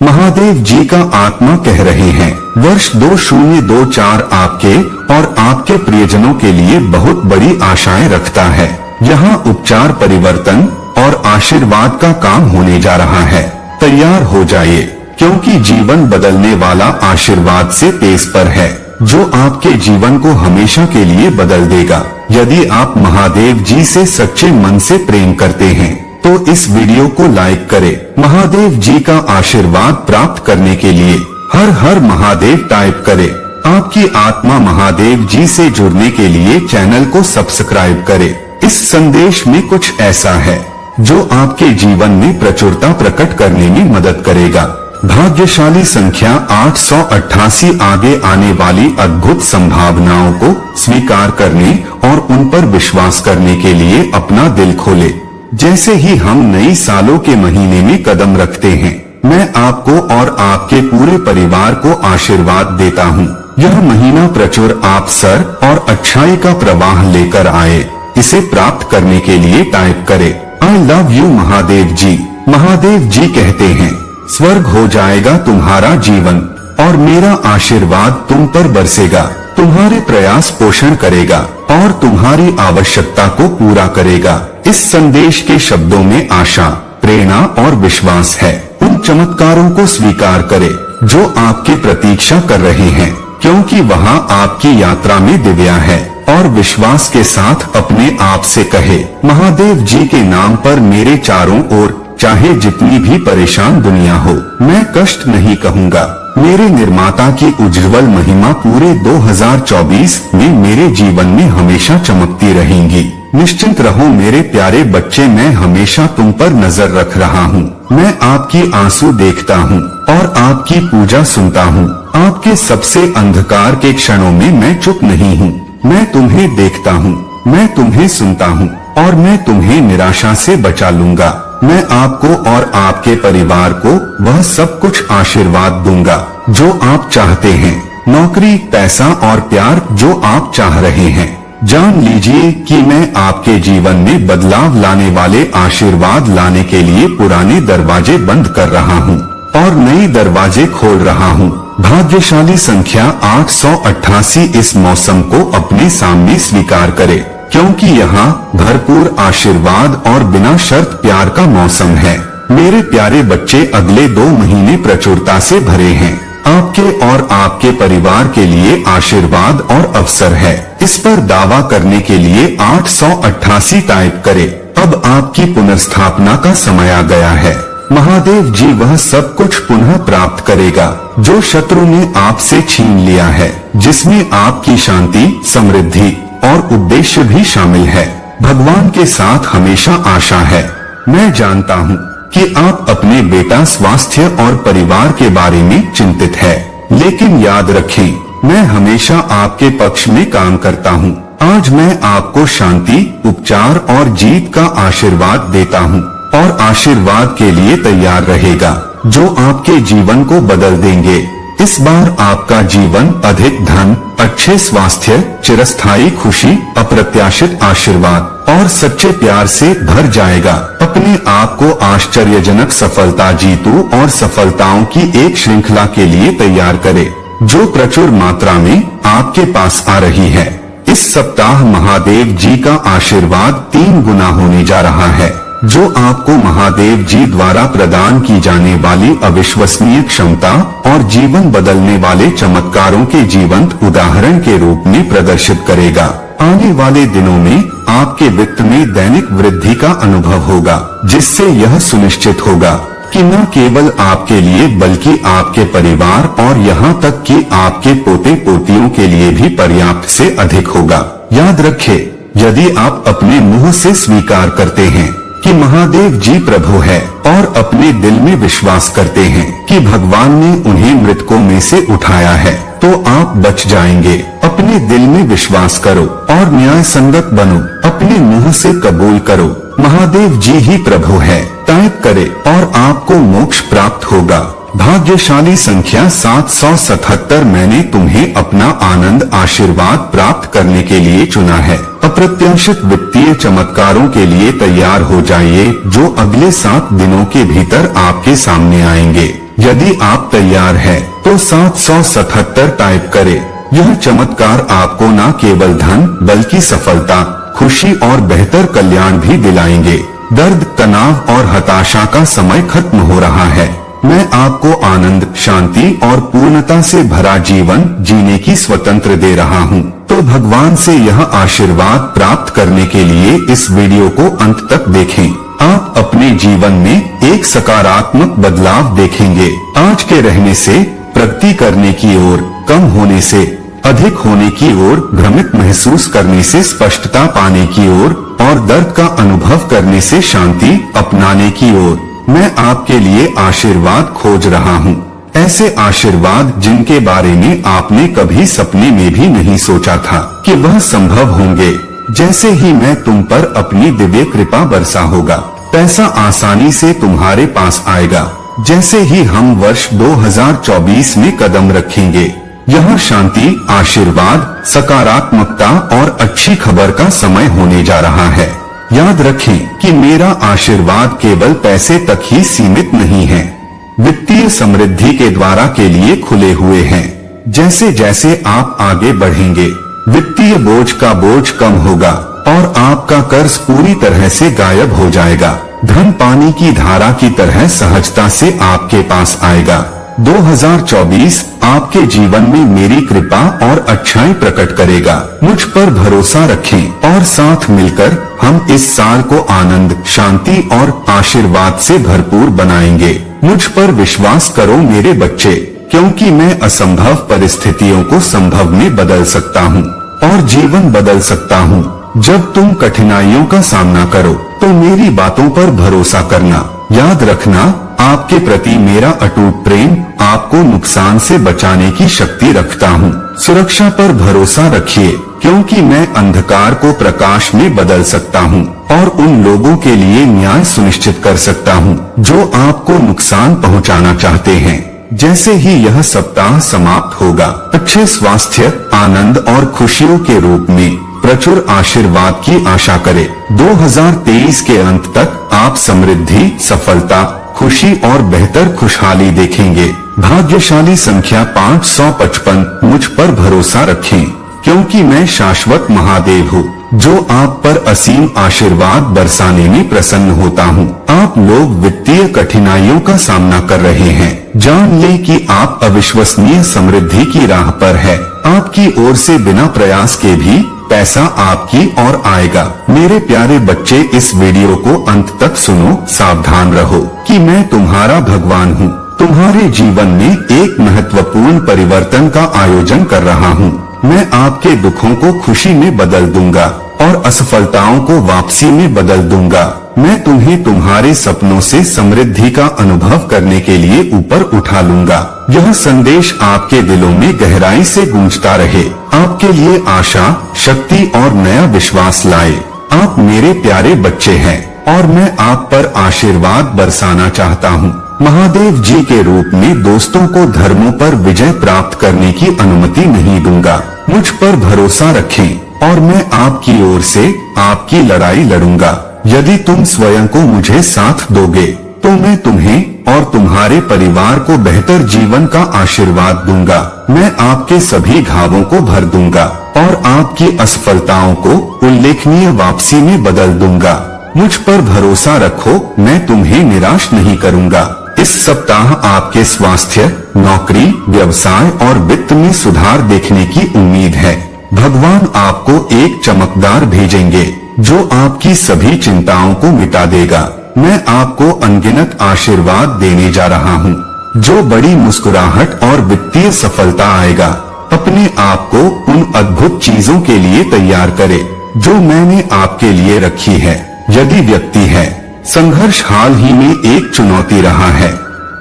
महादेव जी का आत्मा कह रहे हैं, वर्ष 2024 आपके और आपके प्रियजनों के लिए बहुत बड़ी आशाएं रखता है। यहाँ उपचार, परिवर्तन और आशीर्वाद का काम होने जा रहा है। तैयार हो जाइए, क्योंकि जीवन बदलने वाला आशीर्वाद से पेश पर है, जो आपके जीवन को हमेशा के लिए बदल देगा। यदि आप महादेव जी से सच्चे मन से प्रेम करते हैं तो इस वीडियो को लाइक करें। महादेव जी का आशीर्वाद प्राप्त करने के लिए हर हर महादेव टाइप करें। आपकी आत्मा महादेव जी से जुड़ने के लिए चैनल को सब्सक्राइब करें। इस संदेश में कुछ ऐसा है जो आपके जीवन में प्रचुरता प्रकट करने में मदद करेगा। भाग्यशाली संख्या 888 आगे आने वाली अद्भुत संभावनाओं को स्वीकार करने और उन पर विश्वास करने के लिए अपना दिल खोले। जैसे ही हम नई सालों के महीने में कदम रखते हैं, मैं आपको और आपके पूरे परिवार को आशीर्वाद देता हूँ। यह महीना प्रचुर अवसर और अच्छाई का प्रवाह लेकर आए। इसे प्राप्त करने के लिए टाइप करें, आई लव यू महादेव जी। महादेव जी कहते हैं, स्वर्ग हो जाएगा तुम्हारा जीवन और मेरा आशीर्वाद तुम पर बरसेगा। तुम्हारे प्रयास पोषण करेगा और तुम्हारी आवश्यकता को पूरा करेगा। इस संदेश के शब्दों में आशा, प्रेरणा और विश्वास है। उन चमत्कारों को स्वीकार करें जो आपकी प्रतीक्षा कर रहे हैं, क्योंकि वहाँ आपकी यात्रा में दिव्या है। और विश्वास के साथ अपने आप से कहे, महादेव जी के नाम पर मेरे चारों ओर चाहे जितनी भी परेशान दुनिया हो, मैं कष्ट नहीं कहूँगा। मेरे निर्माता की उज्ज्वल महिमा पूरे 2024 में मेरे जीवन में हमेशा चमकती रहेंगी। निश्चिंत रहो मेरे प्यारे बच्चे, मैं हमेशा तुम पर नजर रख रहा हूँ। मैं आपकी आंसू देखता हूँ और आपकी पूजा सुनता हूँ। आपके सबसे अंधकार के क्षणों में मैं चुप नहीं हूँ। मैं तुम्हें देखता हूँ, मैं तुम्हें सुनता हूँ और मैं तुम्हें निराशा से बचा लूंगा। मैं आपको और आपके परिवार को वह सब कुछ आशीर्वाद दूंगा जो आप चाहते हैं। नौकरी, पैसा और प्यार जो आप चाह रहे हैं। जान लीजिए कि मैं आपके जीवन में बदलाव लाने वाले आशीर्वाद लाने के लिए पुराने दरवाजे बंद कर रहा हूँ और नए दरवाजे खोल रहा हूँ। भाग्यशाली संख्या 888 इस मौसम को अपने सामने स्वीकार करे, क्योंकि यहाँ भरपूर आशीर्वाद और बिना शर्त प्यार का मौसम है। मेरे प्यारे बच्चे, अगले 2 महीने प्रचुरता से भरे हैं। आपके और आपके परिवार के लिए आशीर्वाद और अवसर है। इस पर दावा करने के लिए 888 टाइप करें। अब आपकी पुनर्स्थापना का समय आ गया है। महादेव जी वह सब कुछ पुनः प्राप्त करेगा जो शत्रु ने आपसे छीन लिया है, जिसमें आपकी शांति, समृद्धि और उद्देश्य भी शामिल है। भगवान के साथ हमेशा आशा है। मैं जानता हूँ कि आप अपने बेटा, स्वास्थ्य और परिवार के बारे में चिंतित है, लेकिन याद रखें, मैं हमेशा आपके पक्ष में काम करता हूँ। आज मैं आपको शांति, उपचार और जीत का आशीर्वाद देता हूँ और आशीर्वाद के लिए तैयार रहेगा जो आपके जीवन को बदल देंगे। इस बार आपका जीवन अधिक धन, अच्छे स्वास्थ्य, चिरस्थायी खुशी, अप्रत्याशित आशीर्वाद और सच्चे प्यार से भर जाएगा। अपने आप को आश्चर्यजनक सफलता, जीतों और सफलताओं की एक श्रृंखला के लिए तैयार करें जो प्रचुर मात्रा में आपके पास आ रही है। इस सप्ताह महादेव जी का आशीर्वाद 3 गुना होने जा रहा है, जो आपको महादेव जी द्वारा प्रदान की जाने वाली अविश्वसनीय क्षमता और जीवन बदलने वाले चमत्कारों के जीवंत उदाहरण के रूप में प्रदर्शित करेगा। आने वाले दिनों में आपके वित्त में दैनिक वृद्धि का अनुभव होगा, जिससे यह सुनिश्चित होगा कि न केवल आपके लिए बल्कि आपके परिवार और यहाँ तक कि आपके पोते पोतियों के लिए भी पर्याप्त से अधिक होगा। याद रखें, यदि आप अपने मुंह से स्वीकार करते हैं कि महादेव जी प्रभु है और अपने दिल में विश्वास करते हैं कि भगवान ने उन्हें मृतकों में से उठाया है, तो आप बच जाएंगे। अपने दिल में विश्वास करो और न्याय संगत बनो। अपने मुंह से कबूल करो, महादेव जी ही प्रभु है। टाइप करें और आपको मोक्ष प्राप्त होगा। भाग्यशाली संख्या 777 मैंने तुम्हें अपना आनंद, आशीर्वाद प्राप्त करने के लिए चुना है। अप्रत्याशित वित्तीय चमत्कारों के लिए तैयार हो जाइए जो अगले 7 दिनों के भीतर आपके सामने आएंगे। यदि आप तैयार हैं, तो 777 टाइप करें। यह चमत्कार आपको न केवल धन बल्कि सफलता, खुशी और बेहतर कल्याण भी दिलाएंगे। दर्द, तनाव और हताशा का समय खत्म हो रहा है। मैं आपको आनंद, शांति और पूर्णता से भरा जीवन जीने की स्वतंत्र दे रहा हूँ। तो भगवान से यह आशीर्वाद प्राप्त करने के लिए इस वीडियो को अंत तक देखें। आप अपने जीवन में एक सकारात्मक बदलाव देखेंगे। आज के रहने से प्रगति करने की ओर, कम होने से अधिक होने की ओर, भ्रमित महसूस करने से स्पष्टता पाने की ओर और दर्द का अनुभव करने से शांति अपनाने की ओर मैं आपके लिए आशीर्वाद खोज रहा हूँ। ऐसे आशीर्वाद जिनके बारे में आपने कभी सपने में भी नहीं सोचा था कि वह संभव होंगे। जैसे ही मैं तुम पर अपनी दिव्य कृपा बरसा होगा, पैसा आसानी से तुम्हारे पास आएगा। जैसे ही हम वर्ष 2024 में कदम रखेंगे, यह शांति, आशीर्वाद, सकारात्मकता और अच्छी खबर का समय होने जा रहा है। याद रखें कि मेरा आशीर्वाद केवल पैसे तक ही सीमित नहीं है, वित्तीय समृद्धि के द्वारा के लिए खुले हुए हैं। जैसे जैसे आप आगे बढ़ेंगे, वित्तीय बोझ का बोझ कम होगा और आपका कर्ज पूरी तरह से गायब हो जाएगा। धन पानी की धारा की तरह सहजता से आपके पास आएगा। 2024 आपके जीवन में मेरी कृपा और अच्छाई प्रकट करेगा। मुझ पर भरोसा रखें और साथ मिलकर हम इस साल को आनंद, शांति और आशीर्वाद से भरपूर बनाएंगे। मुझ पर विश्वास करो मेरे बच्चे, क्योंकि मैं असंभव परिस्थितियों को संभव में बदल सकता हूँ और जीवन बदल सकता हूँ। जब तुम कठिनाइयों का सामना करो तो मेरी बातों पर भरोसा करना। याद रखना, आपके प्रति मेरा अटूट प्रेम आपको नुकसान से बचाने की शक्ति रखता हूँ। सुरक्षा पर भरोसा रखिए, क्योंकि मैं अंधकार को प्रकाश में बदल सकता हूँ और उन लोगों के लिए न्याय सुनिश्चित कर सकता हूँ जो आपको नुकसान पहुँचाना चाहते हैं। जैसे ही यह सप्ताह समाप्त होगा, अच्छे स्वास्थ्य, आनंद और खुशियों के रूप में प्रचुर आशीर्वाद की आशा करें। 2023 के अंत तक आप समृद्धि, सफलता, खुशी और बेहतर खुशहाली देखेंगे। भाग्यशाली संख्या 555। मुझ पर भरोसा रखें, क्योंकि मैं शाश्वत महादेव हूँ जो आप पर असीम आशीर्वाद बरसाने में प्रसन्न होता हूँ। आप लोग वित्तीय कठिनाइयों का सामना कर रहे हैं, जान लें कि आप अविश्वसनीय समृद्धि की राह पर है। आपकी ओर से बिना प्रयास के भी पैसा आपकी ओर आएगा। मेरे प्यारे बच्चे, इस वीडियो को अंत तक सुनो। सावधान रहो कि मैं तुम्हारा भगवान हूँ। तुम्हारे जीवन में एक महत्वपूर्ण परिवर्तन का आयोजन कर रहा हूँ। मैं आपके दुखों को खुशी में बदल दूंगा और असफलताओं को वापसी में बदल दूंगा। मैं तुम्हें तुम्हारे सपनों से समृद्धि का अनुभव करने के लिए ऊपर उठा लूंगा। यह संदेश आपके दिलों में गहराई से गूंजता रहे, आपके लिए आशा, शक्ति और नया विश्वास लाए। आप मेरे प्यारे बच्चे हैं और मैं आप पर आशीर्वाद बरसाना चाहता हूँ। महादेव जी के रूप में दोस्तों को धर्मों पर विजय प्राप्त करने की अनुमति नहीं दूंगा। मुझ पर भरोसा रखें और मैं आपकी ओर से आपकी लड़ाई लड़ूंगा। यदि तुम स्वयं को मुझे साथ दोगे तो मैं तुम्हें और तुम्हारे परिवार को बेहतर जीवन का आशीर्वाद दूंगा। मैं आपके सभी घावों को भर दूंगा और आपकी असफलताओं को उल्लेखनीय वापसी में बदल दूंगा। मुझ पर भरोसा रखो, मैं तुम्हें निराश नहीं करूंगा। इस सप्ताह आपके स्वास्थ्य, नौकरी, व्यवसाय और वित्त में सुधार देखने की उम्मीद है। भगवान आपको एक चमकदार भेजेंगे जो आपकी सभी चिंताओं को मिटा देगा। मैं आपको अनगिनत आशीर्वाद देने जा रहा हूँ, जो बड़ी मुस्कुराहट और वित्तीय सफलता आएगा। अपने आप को उन अद्भुत चीजों के लिए तैयार करें जो मैंने आपके लिए रखी है। यदि व्यक्ति है संघर्ष हाल ही में एक चुनौती रहा है,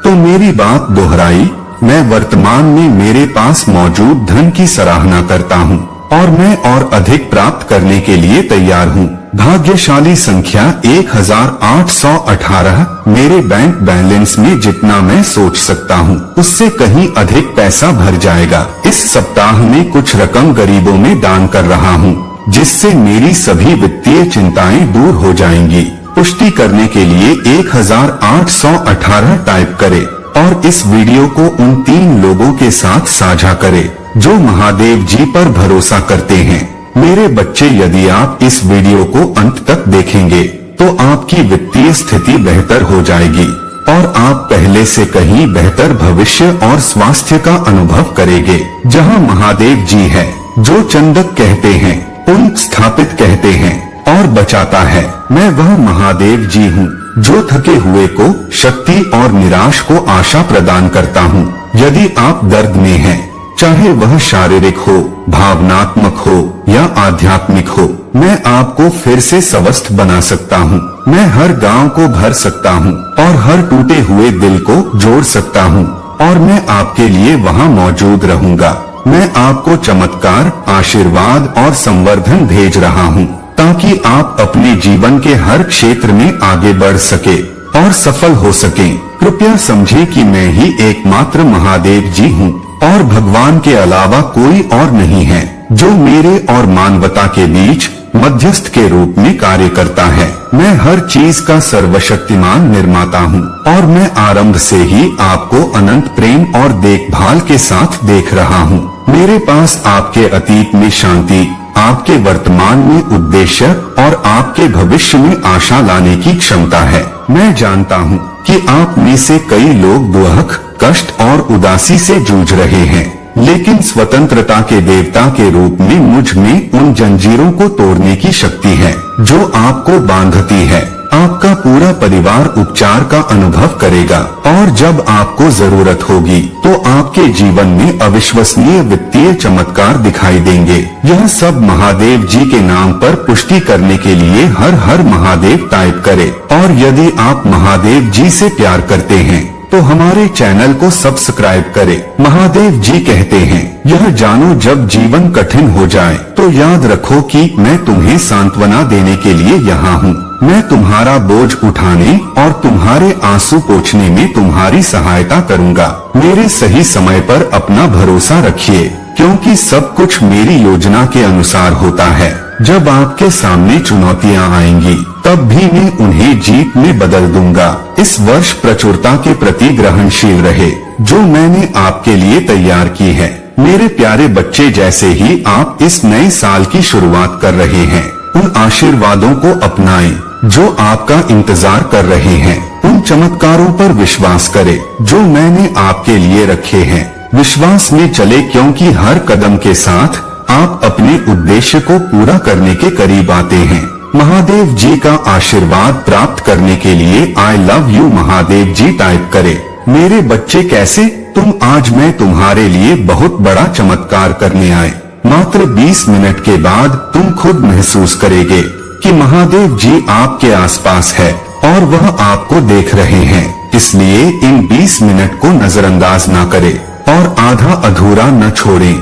तो मेरी बात दोहराई। मैं वर्तमान में मेरे पास मौजूद धन की सराहना करता हूँ और मैं और अधिक प्राप्त करने के लिए तैयार हूँ। भाग्यशाली संख्या 1818। मेरे बैंक बैलेंस में जितना मैं सोच सकता हूँ उससे कहीं अधिक पैसा भर जाएगा। इस सप्ताह में कुछ रकम गरीबों में दान कर रहा हूँ, जिससे मेरी सभी वित्तीय चिंताएं दूर हो जाएंगी। पुष्टि करने के लिए 1818 टाइप करें और इस वीडियो को उन 3 लोगों के साथ साझा करें जो महादेव जी पर भरोसा करते हैं। मेरे बच्चे, यदि आप इस वीडियो को अंत तक देखेंगे तो आपकी वित्तीय स्थिति बेहतर हो जाएगी और आप पहले से कहीं बेहतर भविष्य और स्वास्थ्य का अनुभव करेंगे। जहां महादेव जी है, जो चंदक कहते हैं, पुण्य स्थापित कहते हैं और बचाता है, मैं वह महादेव जी हूँ जो थके हुए को शक्ति और निराश को आशा प्रदान करता हूँ। यदि आप दर्द में हैं, चाहे वह शारीरिक हो, भावनात्मक हो या आध्यात्मिक हो, मैं आपको फिर से स्वस्थ बना सकता हूँ। मैं हर गांव को भर सकता हूँ और हर टूटे हुए दिल को जोड़ सकता हूँ और मैं आपके लिए वहाँ मौजूद रहूंगा। मैं आपको चमत्कार, आशीर्वाद और संवर्धन भेज रहा हूँ ताकि आप अपने जीवन के हर क्षेत्र में आगे बढ़ सके और सफल हो सके। कृपया समझें कि मैं ही एकमात्र महादेव जी हूँ और भगवान के अलावा कोई और नहीं है जो मेरे और मानवता के बीच मध्यस्थ के रूप में कार्य करता है। मैं हर चीज का सर्वशक्तिमान निर्माता हूँ और मैं आरंभ से ही आपको अनंत प्रेम और देखभाल के साथ देख रहा हूँ। मेरे पास आपके अतीत में शांति, आपके वर्तमान में उद्देश्य और आपके भविष्य में आशा लाने की क्षमता है। मैं जानता हूँ कि आप में से कई लोग दुख, कष्ट और उदासी से जूझ रहे हैं, लेकिन स्वतंत्रता के देवता के रूप में मुझ में उन जंजीरों को तोड़ने की शक्ति है जो आपको बांधती है। आपका पूरा परिवार उपचार का अनुभव करेगा और जब आपको जरूरत होगी तो आपके जीवन में अविश्वसनीय वित्तीय चमत्कार दिखाई देंगे। यह सब महादेव जी के नाम पर पुष्टि करने के लिए हर हर महादेव टाइप करें और यदि आप महादेव जी से प्यार करते हैं तो हमारे चैनल को सब्सक्राइब करें। महादेव जी कहते हैं, यह जानो जब जीवन कठिन हो जाए तो याद रखो कि मैं तुम्हें सांत्वना देने के लिए यहाँ हूँ। मैं तुम्हारा बोझ उठाने और तुम्हारे आंसू पोंछने में तुम्हारी सहायता करूँगा। मेरे सही समय पर अपना भरोसा रखिए क्योंकि सब कुछ मेरी योजना के अनुसार होता है। जब आपके सामने चुनौतियाँ आएंगी तब भी मैं उन्हें जीत में बदल दूंगा। इस वर्ष प्रचुरता के प्रति ग्रहणशील रहे जो मैंने आपके लिए तैयार की है। मेरे प्यारे बच्चे, जैसे ही आप इस नए साल की शुरुआत कर रहे हैं, उन आशीर्वादों को अपनाएं जो आपका इंतजार कर रहे हैं। उन चमत्कारों पर विश्वास करें जो मैंने आपके लिए रखे हैं। विश्वास में चले क्योंकि हर कदम के साथ आप अपने उद्देश्य को पूरा करने के करीब आते हैं। महादेव जी का आशीर्वाद प्राप्त करने के लिए I love you Mahadev ji type करें। मेरे बच्चे, कैसे तुम? आज मैं तुम्हारे लिए बहुत बड़ा चमत्कार करने आए। मात्र 20 मिनट के बाद तुम खुद महसूस करेंगे कि महादेव जी आपके आसपास है और वह आपको देख रहे हैं। इसलिए इन 20 मिनट को नजरअंदाज न करें और आधा अधूरा न छोड़ें।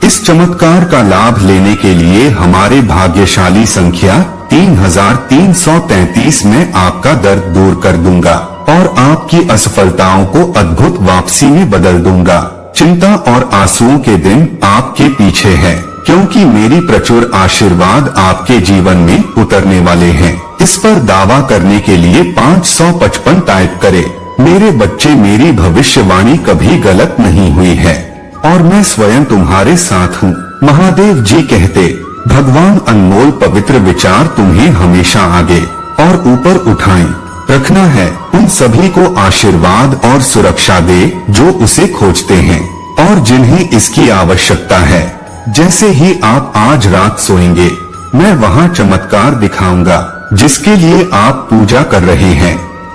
इस चमत्कार का लाभ लेने के लिए हमारे भाग्यशाली संख्या 3333 में आपका दर्द दूर कर दूंगा और आपकी असफलताओं को अद्भुत वापसी में बदल दूंगा। चिंता और आंसुओं के दिन आपके पीछे है क्योंकि मेरी प्रचुर आशीर्वाद आपके जीवन में उतरने वाले हैं। इस पर दावा करने के लिए 555 टाइप करें। मेरे बच्चे, मेरी भविष्यवाणी कभी गलत नहीं हुई है और मैं स्वयं तुम्हारे साथ हूँ। महादेव जी कहते, भगवान अनमोल पवित्र विचार तुम्हें हमेशा आगे और ऊपर उठाएं रखना है। उन सभी को आशीर्वाद और सुरक्षा दे जो उसे खोजते हैं और जिन्हें इसकी आवश्यकता है। जैसे ही आप आज रात सोएंगे, मैं वहाँ चमत्कार दिखाऊंगा जिसके लिए आप पूजा कर रहे हैं।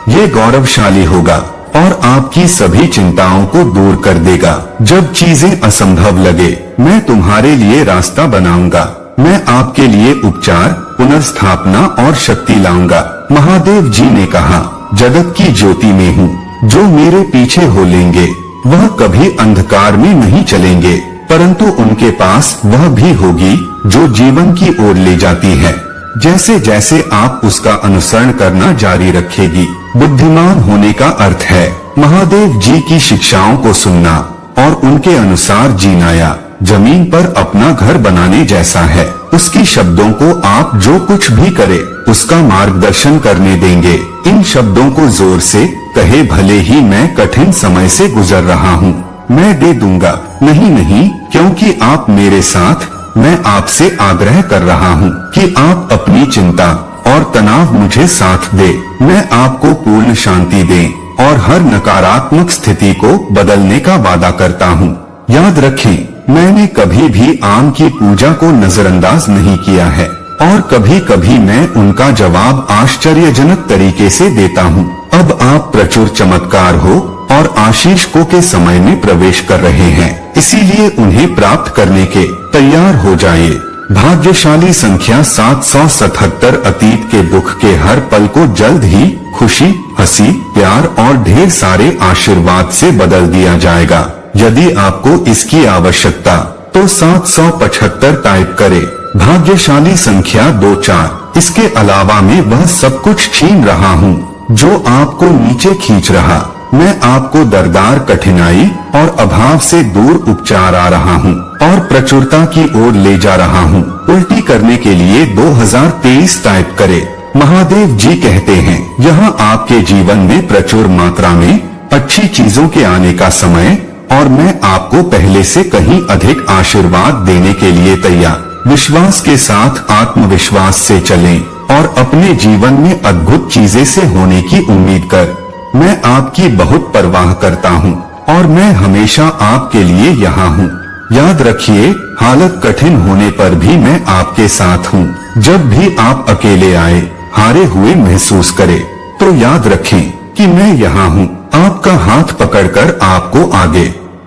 ये गौरवशाली होगा और आपकी सभी चिंताओं को दूर कर देगा। जब चीजें असंभव लगे, मैं तुम्हारे लिए रास्ता बनाऊंगा। मैं आपके लिए उपचार, पुनर्स्थापना और शक्ति लाऊंगा। महादेव जी ने कहा, जगत की ज्योति में हूँ। जो मेरे पीछे हो लेंगे वह कभी अंधकार में नहीं चलेंगे, परंतु उनके पास वह भी होगी जो जीवन की ओर ले जाती है। जैसे जैसे आप उसका अनुसरण करना जारी रखेगी, बुद्धिमान होने का अर्थ है महादेव जी की शिक्षाओं को सुनना और उनके अनुसार जीना। जमीन पर अपना घर बनाने जैसा है। उसकी शब्दों को आप जो कुछ भी करे उसका मार्गदर्शन करने देंगे। इन शब्दों को जोर से कहे, भले ही मैं कठिन समय से गुजर रहा हूँ, मैं दे दूंगा। नहीं नहीं, क्योंकि आप मेरे साथ, मैं आपसे आग्रह कर रहा हूँ कि आप अपनी चिंता और तनाव मुझे साथ दे। मैं आपको पूर्ण शांति दे और हर नकारात्मक स्थिति को बदलने का वादा करता हूँ। याद रखें, मैंने कभी भी आम की पूजा को नजरअंदाज नहीं किया है और कभी कभी मैं उनका जवाब आश्चर्यजनक तरीके से देता हूँ। अब आप प्रचुर चमत्कार हो और आशीष के समय में प्रवेश कर रहे हैं, इसीलिए उन्हें प्राप्त करने के तैयार हो जाइए। भाग्यशाली संख्या 777। अतीत के दुख के हर पल को जल्द ही खुशी, हंसी, प्यार और ढेर सारे आशीर्वाद से बदल दिया जाएगा। यदि आपको इसकी आवश्यकता तो 775 टाइप करें। भाग्यशाली संख्या 24। इसके अलावा मैं वह सब कुछ छीन रहा हूँ जो आपको नीचे खींच रहा। मैं आपको दरदार कठिनाई और अभाव से दूर उपचार आ रहा हूँ और प्रचुरता की ओर ले जा रहा हूँ। उल्टी करने के लिए 2023 टाइप करें। महादेव जी कहते हैं, यहाँ आपके जीवन में प्रचुर मात्रा में अच्छी चीजों के आने का समय और मैं आपको पहले से कहीं अधिक आशीर्वाद देने के लिए तैयार। विश्वास के साथ आत्मविश्वास से चलें और अपने जीवन में अद्भुत चीजें से होने की उम्मीद कर। मैं आपकी बहुत परवाह करता हूँ और मैं हमेशा आपके लिए यहाँ हूँ। याद रखिए, हालत कठिन होने पर भी मैं आपके साथ हूँ। जब भी आप अकेले आए, हारे हुए महसूस करें, तो याद रखें कि मैं यहाँ हूँ, आपका हाथ पकड़कर आपको आगे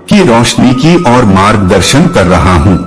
की रोशनी की और मार्गदर्शन कर रहा हूँ।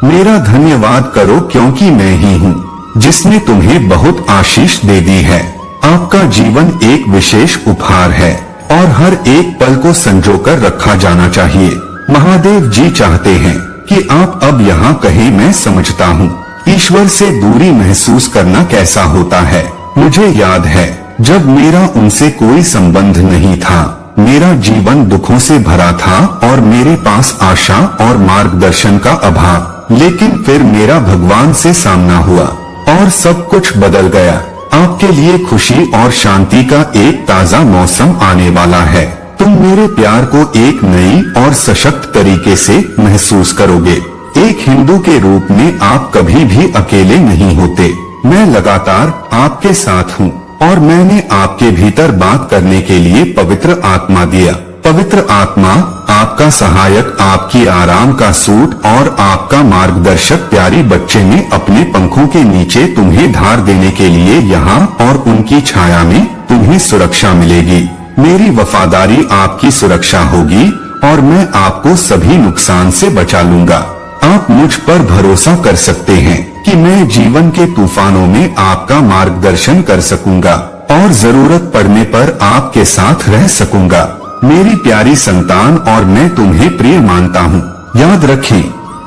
मेरा धन्यवाद करो, क्योंकि मैं ही हूँ जिसने तुम्हें बहुत आशीष दे दी है। आपका जीवन एक विशेष उपहार है और हर एक पल को संजोकर रखा जाना चाहिए। महादेव जी चाहते हैं कि आप अब यहाँ कहें, मैं समझता हूँ ईश्वर से दूरी महसूस करना कैसा होता है। मुझे याद है जब मेरा उनसे कोई संबंध नहीं था, मेरा जीवन दुखों से भरा था और मेरे पास आशा और मार्गदर्शन का अभाव। लेकिन फिर मेरा भगवान से सामना हुआ और सब कुछ बदल गया। आपके लिए खुशी और शांति का एक ताजा मौसम आने वाला है। तुम मेरे प्यार को एक नई और सशक्त तरीके से महसूस करोगे। एक हिंदू के रूप में आप कभी भी अकेले नहीं होते। मैं लगातार आपके साथ हूँ और मैंने आपके भीतर बात करने के लिए पवित्र आत्मा दिया। पवित्र आत्मा आपका सहायक, आपकी आराम का सूट और आपका मार्गदर्शक प्यारी बच्चे ने अपने पंखों के नीचे तुम्हें धार देने के लिए यहाँ और उनकी छाया में तुम्हें सुरक्षा मिलेगी। मेरी वफादारी आपकी सुरक्षा होगी और मैं आपको सभी नुकसान से बचा लूंगा। आप मुझ पर भरोसा कर सकते हैं कि मैं जीवन के तूफानों में आपका मार्गदर्शन कर सकूंगा और जरूरत पड़ने पर आपके साथ रह सकूंगा। मेरी प्यारी संतान, और मैं तुम्हें प्रिय मानता हूँ। याद रखें,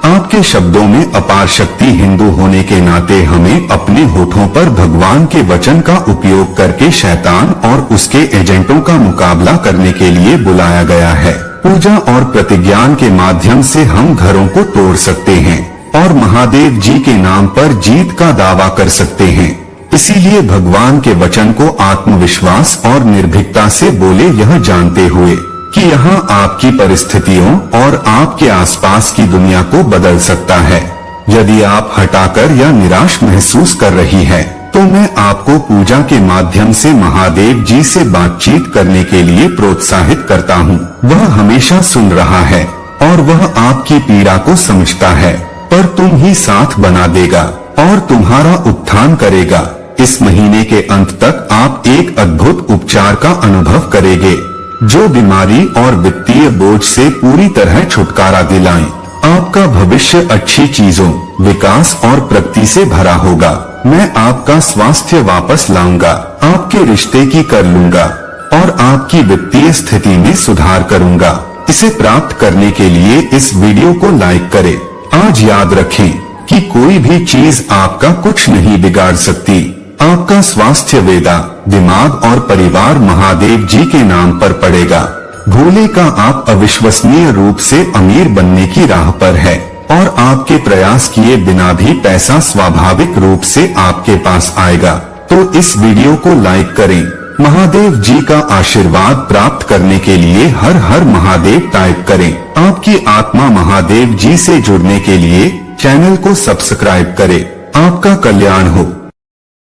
आपके शब्दों में अपार शक्ति। हिंदू होने के नाते हमें अपने होठों पर भगवान के वचन का उपयोग करके शैतान और उसके एजेंटों का मुकाबला करने के लिए बुलाया गया है। पूजा और प्रतिज्ञान के माध्यम से हम घरों को तोड़ सकते हैं और महादेव जी के नाम पर जीत का दावा कर सकते हैं। इसीलिए भगवान के वचन को आत्मविश्वास और निर्भीकता से बोले, यह जानते हुए कि यहाँ आपकी परिस्थितियों और आपके आसपास की दुनिया को बदल सकता है। यदि आप हटाकर या निराश महसूस कर रही है, तो मैं आपको पूजा के माध्यम से महादेव जी से बातचीत करने के लिए प्रोत्साहित करता हूँ। वह हमेशा सुन रहा है और वह आपकी पीड़ा को समझता है, पर तुम ही साथ बना देगा और तुम्हारा उत्थान करेगा। इस महीने के अंत तक आप एक अद्भुत उपचार का अनुभव करेंगे जो बीमारी और वित्तीय बोझ से पूरी तरह छुटकारा दिलाएं। आपका भविष्य अच्छी चीजों, विकास और प्रगति से भरा होगा। मैं आपका स्वास्थ्य वापस लाऊंगा, आपके रिश्ते की कर लूंगा और आपकी वित्तीय स्थिति में सुधार करूंगा। इसे प्राप्त करने के लिए इस वीडियो को लाइक करें। आज याद रखें कि कोई भी चीज आपका कुछ नहीं बिगाड़ सकती। आपका स्वास्थ्य, वेदा, दिमाग और परिवार महादेव जी के नाम पर पड़ेगा। भोले का आप अविश्वसनीय रूप से अमीर बनने की राह पर है और आपके प्रयास किए बिना भी पैसा स्वाभाविक रूप से आपके पास आएगा। तो इस वीडियो को लाइक करें। महादेव जी का आशीर्वाद प्राप्त करने के लिए हर हर महादेव टाइप करें। आपकी आत्मा महादेव जी से जुड़ने के लिए चैनल को सब्सक्राइब करें। आपका कल्याण हो।